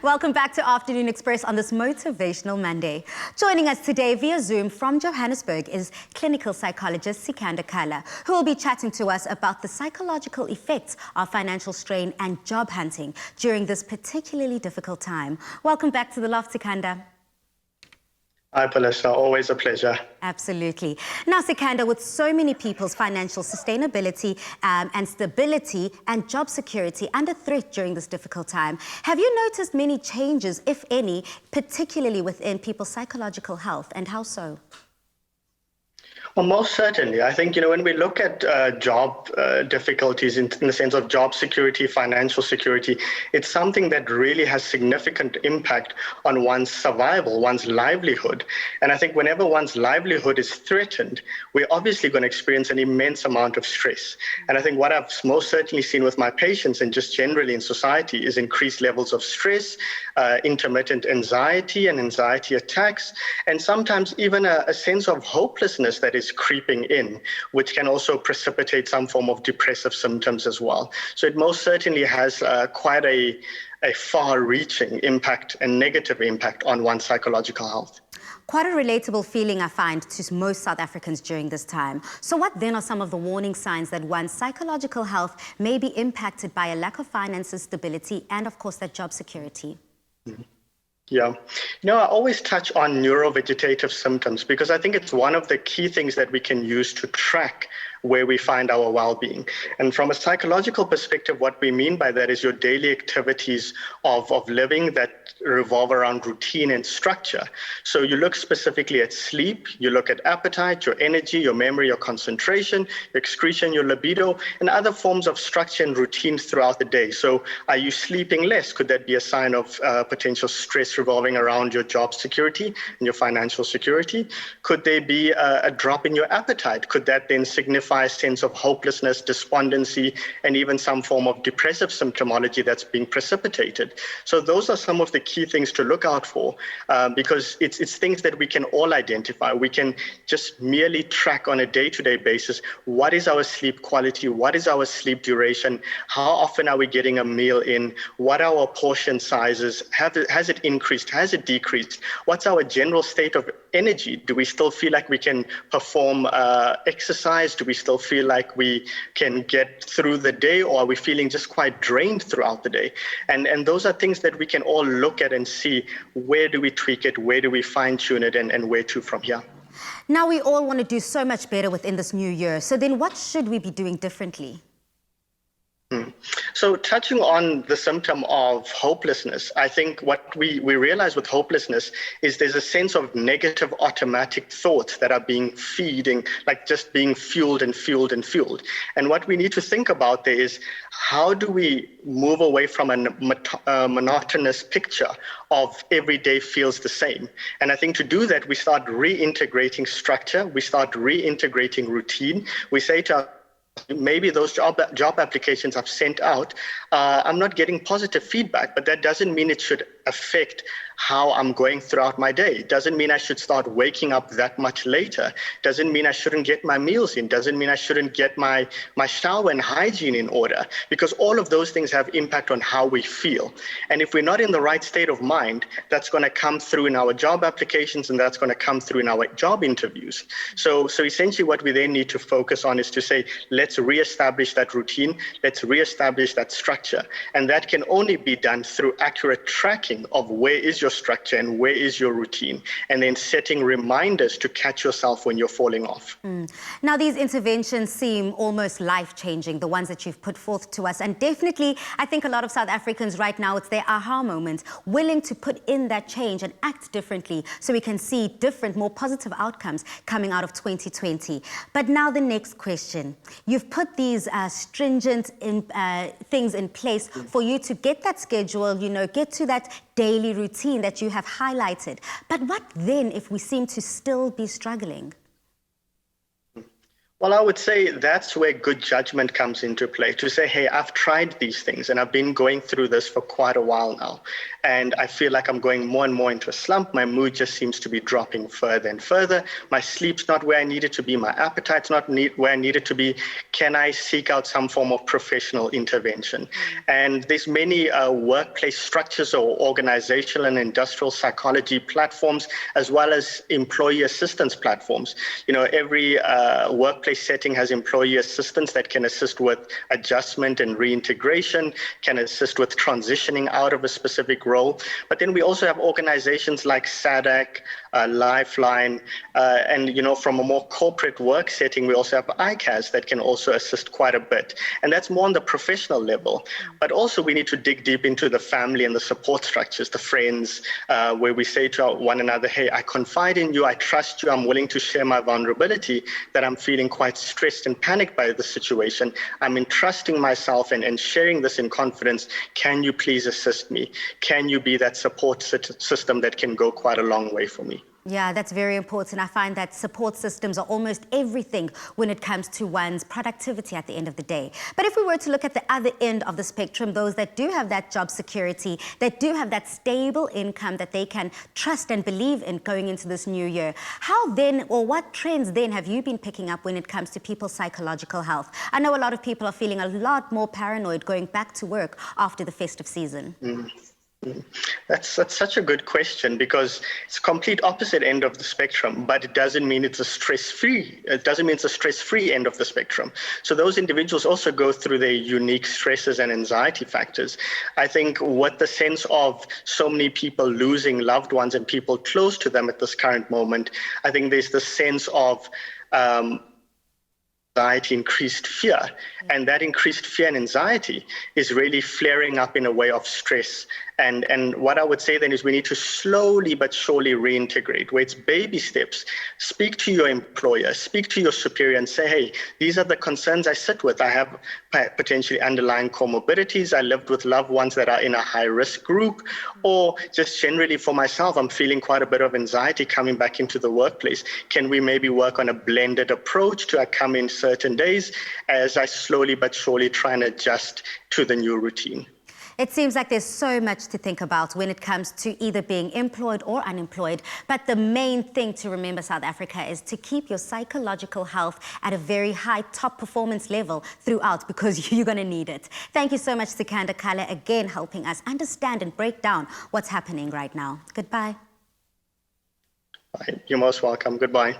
Welcome back to Afternoon Express on this Motivational Monday. Joining us today via Zoom from Johannesburg is clinical psychologist Sikandar Kala, who will be chatting to us about the psychological effects of financial strain and job hunting during this particularly difficult time. Welcome back to the Loft, Sikandar. Hi, Palesa. Always a pleasure. Absolutely. Now, Sikandar, with so many people's financial sustainability and stability and job security under threat during this difficult time, have you noticed many changes, if any, particularly within people's psychological health, and how so? Well, most certainly. I think, when we look at job difficulties in the sense of job security, financial security, it's something that really has significant impact on one's survival, one's livelihood. And I think whenever one's livelihood is threatened, we're obviously going to experience an immense amount of stress. And I think what I've most certainly seen with my patients and just generally in society is increased levels of stress, intermittent anxiety and anxiety attacks, and sometimes even a sense of hopelessness that is creeping in, which can also precipitate some form of depressive symptoms as well. So it most certainly has quite a far-reaching impact and negative impact on one's psychological health. Quite a relatable feeling, I find, to most South Africans during this time. So what then are some of the warning signs that one's psychological health may be impacted by a lack of finances, stability, and of course that job security? Mm-hmm. Yeah. I always touch on neurovegetative symptoms because I think it's one of the key things that we can use to track where we find our well-being. And from a psychological perspective, what we mean by that is your daily activities of living that revolve around routine and structure. So you look specifically at sleep, you look at appetite, your energy, your memory, your concentration, your excretion, your libido, and other forms of structure and routines throughout the day. So are you sleeping less? Could that be a sign of potential stress revolving around your job security and your financial security? Could there be a drop in your appetite? Could that then signify a sense of hopelessness, despondency, and even some form of depressive symptomology that's being precipitated? So those are some of the key things to look out for because it's things that we can all identify. We can just merely track on a day-to-day basis what is our sleep quality, what is our sleep duration, how often are we getting a meal in, what are our portion sizes, has it increased, has it decreased, what's our general state of energy? Do we still feel like we can perform exercise? Do we still feel like we can get through the day, or are we feeling just quite drained throughout the day? And those are things that we can all look at and see where do we tweak it, where do we fine tune it, and where to from here. Now we all want to do so much better within this new year. So then what should we be doing differently? So touching on the symptom of hopelessness, I think what we realize with hopelessness is there's a sense of negative automatic thoughts that are being just being fueled and fueled and fueled. And what we need to think about there is how do we move away from a monotonous picture of every day feels the same. And I think to do that, we start reintegrating structure, we start reintegrating routine. We say to maybe those job applications I've sent out, I'm not getting positive feedback, but that doesn't mean it should affect how I'm going throughout my day. It doesn't mean I should start waking up that much later. Doesn't mean I shouldn't get my meals in. Doesn't mean I shouldn't get my shower and hygiene in order, because all of those things have impact on how we feel. And if we're not in the right state of mind, that's going to come through in our job applications, and that's going to come through in our job interviews. So essentially what we then need to focus on is to say, let's reestablish that routine, let's reestablish that structure. And that can only be done through accurate tracking of where is your structure and where is your routine, and then setting reminders to catch yourself when you're falling off. Now, these interventions seem almost life-changing, the ones that you've put forth to us. And definitely, I think a lot of South Africans right now, it's their aha moment, willing to put in that change and act differently so we can see different, more positive outcomes coming out of 2020. But now the next question. You've put these stringent things in place for you to get that schedule, get to that daily routine that you have highlighted. But what then if we seem to still be struggling? Well, I would say that's where good judgment comes into play to say, hey, I've tried these things and I've been going through this for quite a while now. And I feel like I'm going more and more into a slump. My mood just seems to be dropping further and further. My sleep's not where I need it to be. My appetite's not where I need it to be. Can I seek out some form of professional intervention? And there's many workplace structures or organizational and industrial psychology platforms, as well as employee assistance platforms. Every workplace setting has employee assistants that can assist with adjustment and reintegration, can assist with transitioning out of a specific role. But then we also have organizations like SADC, Lifeline, and from a more corporate work setting, we also have ICAS that can also assist quite a bit. And that's more on the professional level. But also we need to dig deep into the family and the support structures, the friends, where we say to one another, hey, I confide in you, I trust you, I'm willing to share my vulnerability, that I'm feeling quite stressed and panicked by the situation. I'm entrusting myself and sharing this in confidence. Can you please assist me? Can you be that support system that can go quite a long way for me? Yeah, that's very important. I find that support systems are almost everything when it comes to one's productivity at the end of the day. But if we were to look at the other end of the spectrum, those that do have that job security, that do have that stable income that they can trust and believe in going into this new year, how then, or what trends then have you been picking up when it comes to people's psychological health? I know a lot of people are feeling a lot more paranoid going back to work after the festive season. That's such a good question, because it's complete opposite end of the spectrum, but it doesn't mean it's a stress-free. It doesn't mean it's a stress-free end of the spectrum. So those individuals also go through their unique stresses and anxiety factors. I think with the sense of so many people losing loved ones and people close to them at this current moment, I think there's the sense of anxiety, increased fear. And that increased fear and anxiety is really flaring up in a way of stress. And what I would say then is we need to slowly but surely reintegrate, where it's baby steps. Speak to your employer, speak to your superior and say, hey, these are the concerns I sit with. I have potentially underlying comorbidities. I lived with loved ones that are in a high-risk group, or just generally for myself, I'm feeling quite a bit of anxiety coming back into the workplace. Can we maybe work on a blended approach to come in certain days as I slowly but surely try and adjust to the new routine? It seems like there's so much to think about when it comes to either being employed or unemployed. But the main thing to remember, South Africa, is to keep your psychological health at a very high top performance level throughout, because you're going to need it. Thank you so much, Sikandar Kala, again helping us understand and break down what's happening right now. Goodbye. You're most welcome. Goodbye.